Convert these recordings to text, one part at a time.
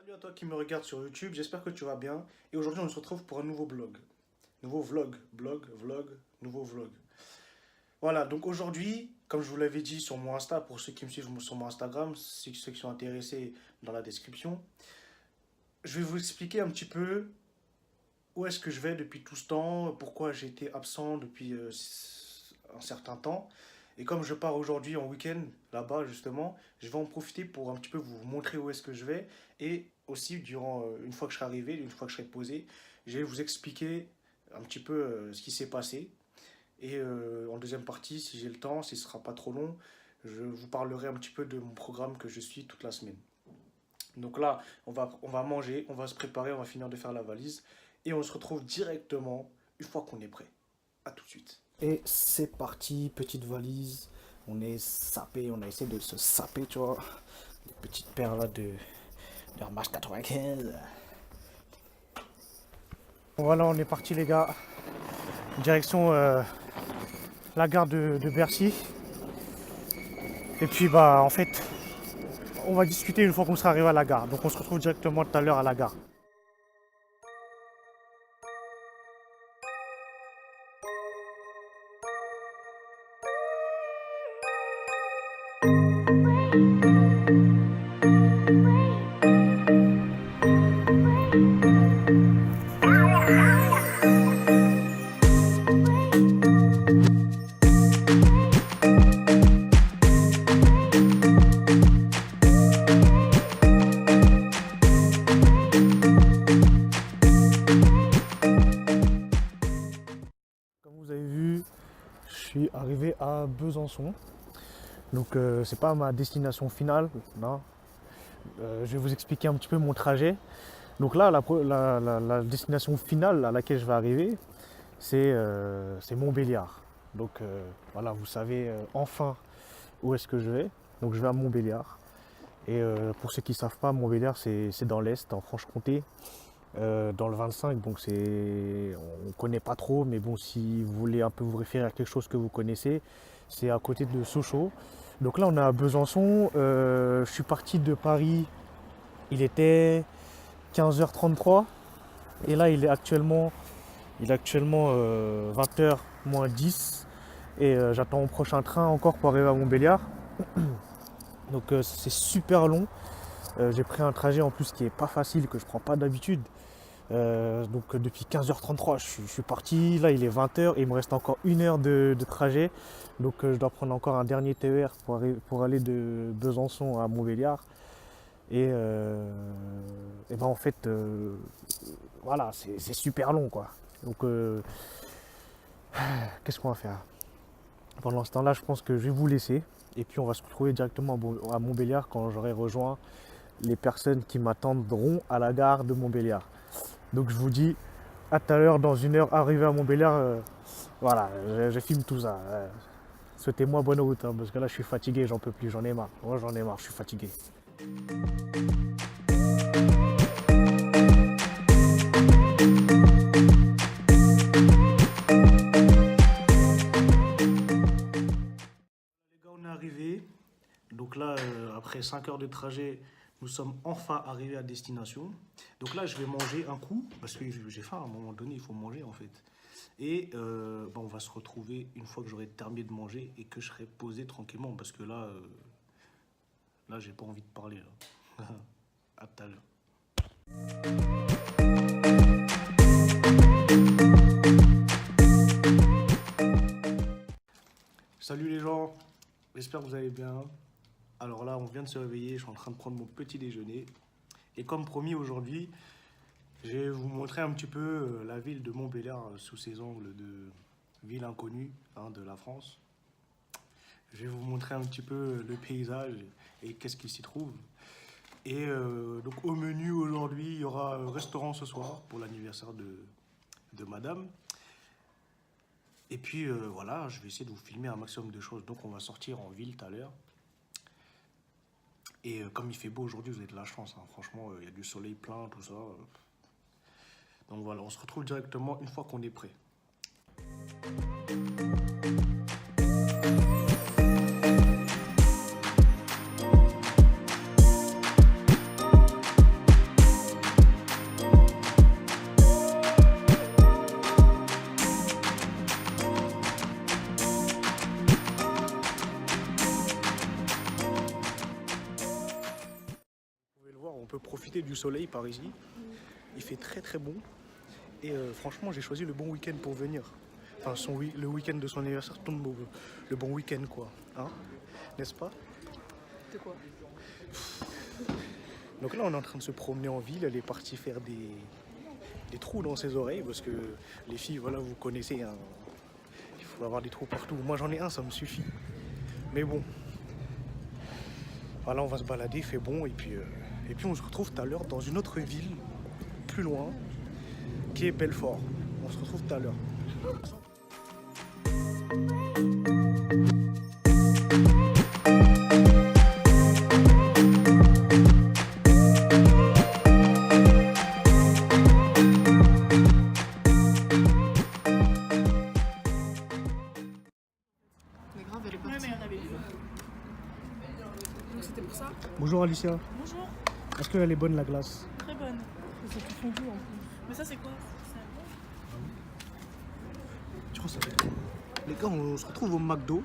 Salut à toi qui me regarde sur YouTube, j'espère que tu vas bien. Et aujourd'hui, on se retrouve pour un nouveau blog. Nouveau vlog, nouveau vlog. Voilà, donc aujourd'hui, comme je vous l'avais dit sur mon Insta, pour ceux qui me suivent sur mon Instagram, ceux qui sont intéressés dans la description, je vais vous expliquer un petit peu où est-ce que je vais depuis tout ce temps, pourquoi j'ai été absent depuis un certain temps. Et comme je pars aujourd'hui en week-end là-bas justement, je vais en profiter pour un petit peu vous montrer où est-ce que je vais. Et aussi, une fois que je serai arrivé, une fois que je serai posé, je vais vous expliquer un petit peu ce qui s'est passé. Et en deuxième partie, si j'ai le temps, si ce ne sera pas trop long, je vous parlerai un petit peu de mon programme que je suis toute la semaine. Donc là, on va manger, on va se préparer, on va finir de faire la valise. Et on se retrouve directement une fois qu'on est prêt. A tout de suite. Et c'est parti, petite valise. On est sapé, on a essayé de se saper, tu vois. Des petites paires là de Air Max 95. Voilà, on est parti les gars. Direction la gare de Bercy. Et puis bah en fait, on va discuter une fois qu'on sera arrivé à la gare. Donc on se retrouve directement tout à l'heure à la gare. Comme vous avez vu, je suis arrivé à Besançon. Donc c'est pas ma destination finale, non. Je vais vous expliquer un petit peu mon trajet. Donc là, la destination finale à laquelle je vais arriver, c'est Montbéliard. Donc voilà, vous savez enfin où est-ce que je vais. Donc je vais à Montbéliard. Et pour ceux qui ne savent pas, Montbéliard c'est dans l'Est, en Franche-Comté, dans le 25. Donc on ne connaît pas trop, mais bon, si vous voulez un peu vous référer à quelque chose que vous connaissez, c'est à côté de Sochaux. Donc là, on est à Besançon. Je suis parti de Paris, il était 15h33. Et là, il est actuellement 20h moins 10. Et j'attends mon prochain train encore pour arriver à Montbéliard. Donc c'est super long. J'ai pris un trajet en plus qui est pas facile, que je prends pas d'habitude. Donc depuis 15h33, je suis parti. Là, il est 20h et il me reste encore 1 heure de trajet. Donc je dois prendre encore un dernier TER pour aller de Besançon à Montbéliard. Et ben en fait, voilà, c'est super long quoi. Donc qu'est-ce qu'on va faire? Pendant ce temps-là, je pense que je vais vous laisser. Et puis on va se retrouver directement à Montbéliard quand j'aurai rejoint les personnes qui m'attendront à la gare de Montbéliard. Donc je vous dis à tout à l'heure, dans 1 heure, arrivé à Montbéliard. Voilà, je filme tout ça. Souhaitez-moi bonne route, hein, parce que là je suis fatigué, j'en peux plus, j'en ai marre. Moi j'en ai marre, je suis fatigué. Les gars, on est arrivé. Donc là, après 5 heures de trajet, nous sommes enfin arrivés à destination. Donc là, je vais manger un coup, parce que j'ai faim à un moment donné, il faut manger en fait. Et on va se retrouver une fois que j'aurai terminé de manger et que je serai posé tranquillement, parce que là j'ai pas envie de parler. Là. À tout à l'heure. Salut les gens, j'espère que vous allez bien. Alors là, on vient de se réveiller, je suis en train de prendre mon petit déjeuner. Et comme promis aujourd'hui, je vais vous montrer un petit peu la ville de Montbéliard sous ses angles de ville inconnue de la France. Je vais vous montrer un petit peu le paysage et qu'est-ce qui s'y trouve. Et donc au menu aujourd'hui, il y aura un restaurant ce soir pour l'anniversaire de madame. Et puis voilà, je vais essayer de vous filmer un maximum de choses. Donc on va sortir en ville tout à l'heure. Et comme il fait beau aujourd'hui, vous avez de la chance. Hein. Franchement, il y a du soleil plein, tout ça. Donc voilà, on se retrouve directement une fois qu'on est prêt. on peut profiter du soleil par ici. Il fait très très bon. Et franchement, j'ai choisi le bon week-end pour venir. Enfin, le week-end de son anniversaire tombe le bon week-end, quoi. Hein? N'est-ce pas? De quoi? Donc là, on est en train de se promener en ville. Elle est partie faire des trous dans ses oreilles parce que les filles, voilà, vous connaissez, hein, il faut avoir des trous partout. Moi, j'en ai un, ça me suffit. Mais bon, voilà, on va se balader, il fait bon. Et puis on se retrouve tout à l'heure dans une autre ville, plus loin, qui est Belfort. On se retrouve tout à l'heure. Mais grave, elle est partie. Ouais, mais il y en avait une. Donc c'était pour ça? Bonjour Alicia, Bonjour, est-ce qu'elle est bonne la glace? très bonne. C'est tout fondu en plus. Mais ça, c'est quoi? C'est un bon? Je crois que ça fait trop. Les gars, on se retrouve au McDo.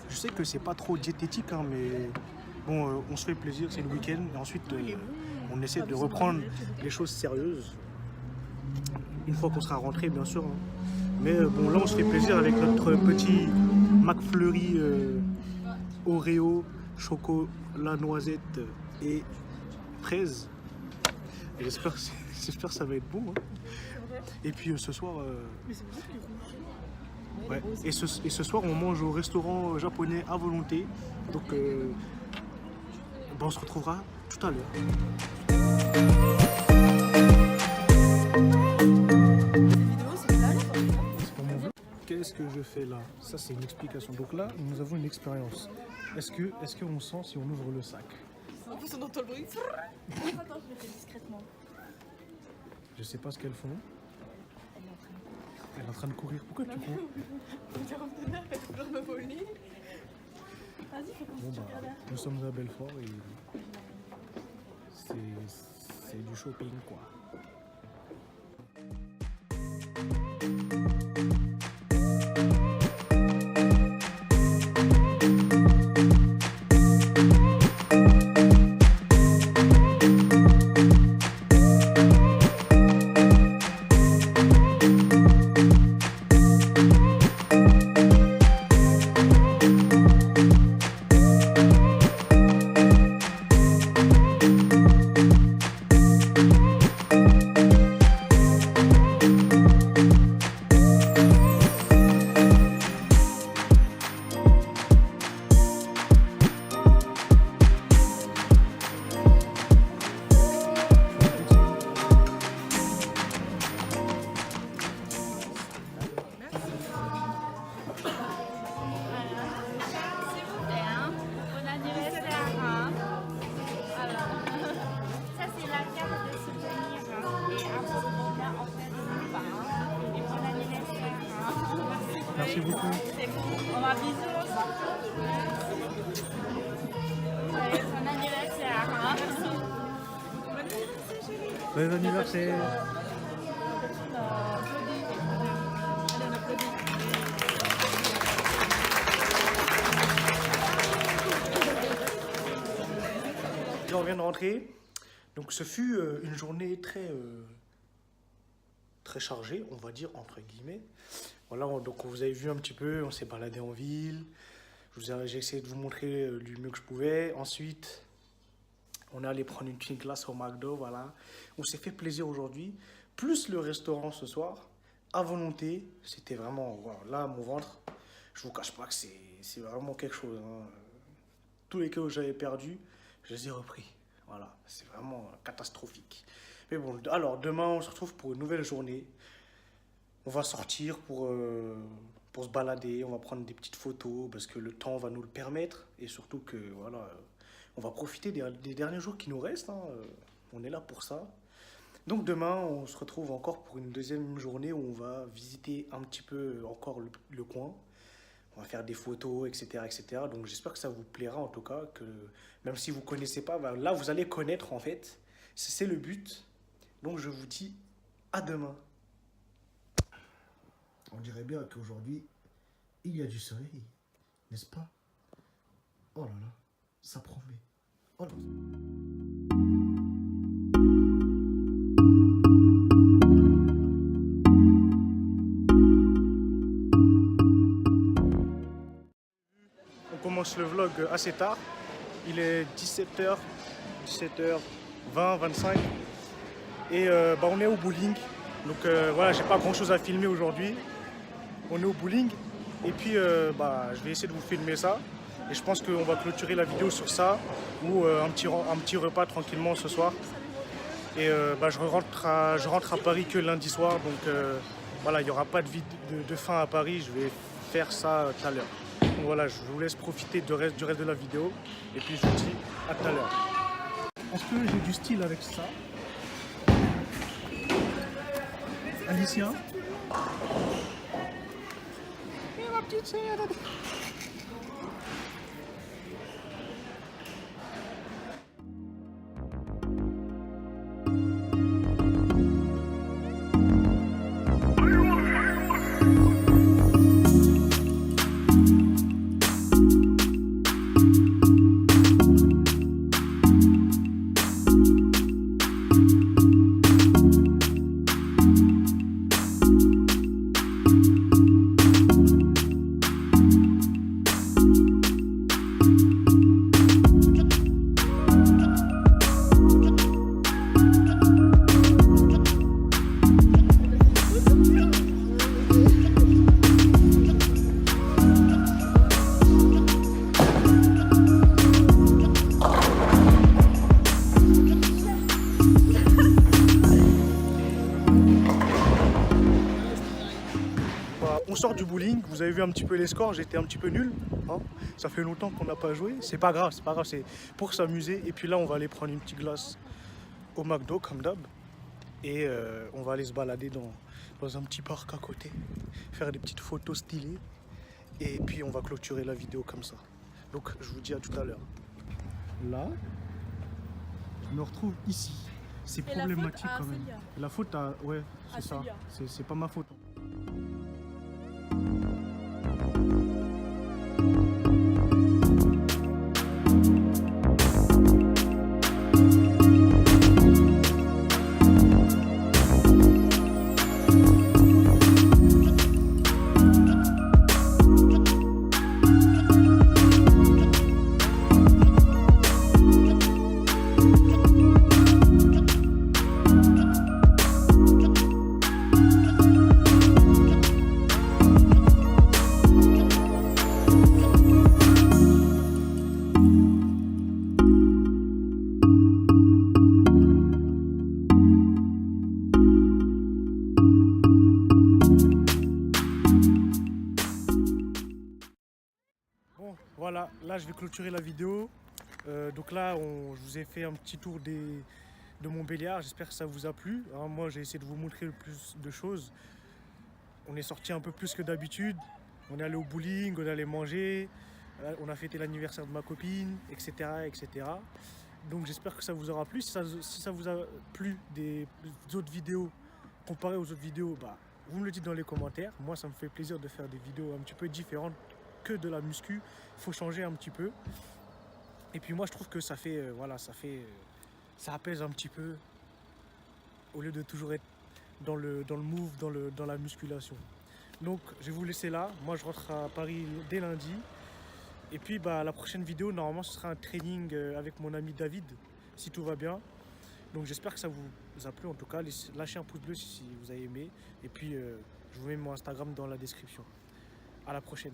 Je sais que c'est pas trop diététique, hein, mais bon, on se fait plaisir, c'est le week-end. Et ensuite, on essaie de reprendre les choses sérieuses. Une fois qu'on sera rentré, bien sûr. Hein. Mais bon, là, on se fait plaisir avec notre petit McFlurry Oreo, chocolat, noisette et fraise. J'espère que ça va être bon. Hein. Et puis ce soir... Mais c'est pour ça qu'il est rouge. Ouais. Et ce soir, on mange au restaurant japonais à volonté. Donc, ben, on se retrouvera tout à l'heure. C'est pour mon vlog. Qu'est-ce que je fais là? Ça, c'est une explication. Donc là, nous avons une expérience. Est-ce qu'on sent si on ouvre le sac? En plus, on entend le bruit. Attends, je le fais discrètement. Je sais pas ce qu'elles font. Elle est en train de courir. Pourquoi tu cours? Elle pleure me voler. Vas-y, faut qu'on Bon, se bah, regarde. nous sommes à Belfort et c'est du shopping, quoi. S'il vous plaît, hein. Bon anniversaire, hein. Alors, ça c'est la carte de souvenir, hein. Et après, on a en fait une part, hein. Et bon anniversaire, hein. Merci beaucoup. C'est cool. On va bisous. Ouais, bon anniversaire, hein. Bon anniversaire. On vient de rentrer. Donc ce fut une journée très chargée, on va dire, entre guillemets. Voilà, donc vous avez vu un petit peu, on s'est baladé en ville. J'ai essayé de vous montrer du mieux que je pouvais. Ensuite, on est allé prendre une petite glace au McDo, voilà. On s'est fait plaisir aujourd'hui. Plus le restaurant ce soir, à volonté. C'était vraiment, voilà, là, mon ventre, je vous cache pas que c'est vraiment quelque chose. Hein. Tous les kilos que j'avais perdus, je les ai repris. Voilà, c'est vraiment catastrophique. Mais bon, alors demain, on se retrouve pour une nouvelle journée. On va sortir pour se balader, on va prendre des petites photos parce que le temps va nous le permettre. Et surtout que, voilà, on va profiter des derniers jours qui nous restent. Hein. On est là pour ça. Donc demain, on se retrouve encore pour une deuxième journée où on va visiter un petit peu encore le coin. On va faire des photos, etc. etc. Donc j'espère que ça vous plaira en tout cas, que même si vous ne connaissez pas, bah, là vous allez connaître en fait. C'est le but. Donc je vous dis à demain. On dirait bien qu'aujourd'hui, il y a du soleil, n'est-ce pas? Oh là là, ça promet. Oh là. j'enregistre le vlog assez tard. Il est 17h20, 25. Et on est au bowling. Donc voilà, j'ai pas grand chose à filmer aujourd'hui. On est au bowling. Et puis je vais essayer de vous filmer ça. Et je pense qu'on va clôturer la vidéo sur ça. Ou un petit repas tranquillement ce soir. Et je rentre à Paris que lundi soir. Donc voilà, il n'y aura pas de fin à Paris. Je vais faire ça tout à l'heure. Donc voilà, je vous laisse profiter du reste de la vidéo. Et puis je vous dis à tout à l'heure. Est-ce que j'ai du style avec ça? Alicia? Et ma petite sœur. On sort du bowling, vous avez vu un petit peu les scores, j'étais un petit peu nul. Hein, ça fait longtemps qu'on n'a pas joué, c'est pas grave, c'est pour s'amuser. Et puis là, on va aller prendre une petite glace au McDo, comme d'hab. Et on va aller se balader dans un petit parc à côté, faire des petites photos stylées. Et puis on va clôturer la vidéo comme ça. Donc je vous dis à tout à l'heure. Là, je me retrouve ici. C'est problématique quand même. La faute à... Ouais, c'est ça. C'est pas ma faute. Voilà, là je vais clôturer la vidéo. Donc là, je vous ai fait un petit tour de Montbéliard. J'espère que ça vous a plu. Alors, moi, j'ai essayé de vous montrer le plus de choses. On est sorti un peu plus que d'habitude. On est allé au bowling, on est allé manger. On a fêté l'anniversaire de ma copine, etc. etc. Donc j'espère que ça vous aura plu. Si ça vous a plu des autres vidéos, comparé aux autres vidéos, vous me le dites dans les commentaires. Moi, ça me fait plaisir de faire des vidéos un petit peu différentes que de la muscu. Il faut changer un petit peu. Et puis moi, je trouve que ça fait, ça apaise un petit peu au lieu de toujours être dans le move, dans la musculation. Donc, je vais vous laisser là. Moi, je rentre à Paris dès lundi. Et puis, la prochaine vidéo, normalement, ce sera un training avec mon ami David, si tout va bien. Donc, j'espère que ça vous a plu. En tout cas, lâchez un pouce bleu si vous avez aimé. Et puis, je vous mets mon Instagram dans la description. À la prochaine.